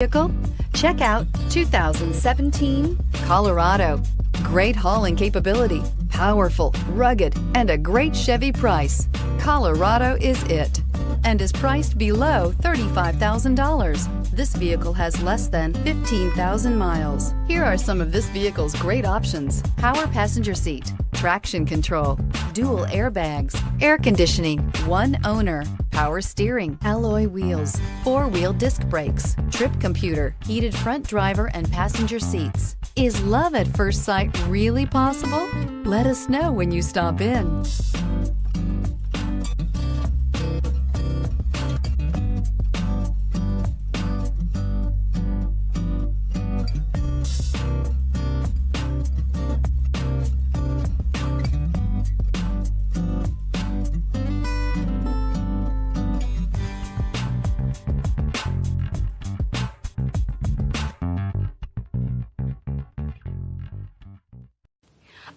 vehicle? Check out 2017 Colorado. Great hauling capability, powerful, rugged, and a great Chevy price. Colorado is it, and is priced below $35,000. This vehicle has less than 15,000 miles. Here are some of this vehicle's great options: power passenger seat, traction control, dual airbags, air conditioning, one owner, power steering, alloy wheels, four-wheel disc brakes, trip computer, heated front driver and passenger seats. Is love at first sight really possible? Let us know when you stop in.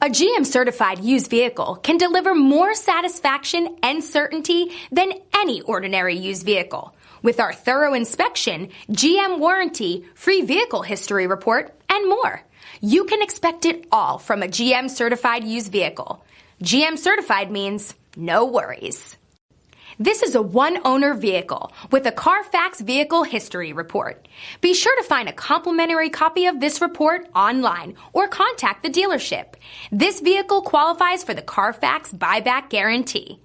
A GM-certified used vehicle can deliver more satisfaction and certainty than any ordinary used vehicle. With our thorough inspection, GM warranty, free vehicle history report, and more. You can expect it all from a GM-certified used vehicle. GM-certified means no worries. This is a one-owner vehicle with a Carfax Vehicle History Report. Be sure to find a complimentary copy of this report online or contact the dealership. This vehicle qualifies for the Carfax Buyback Guarantee.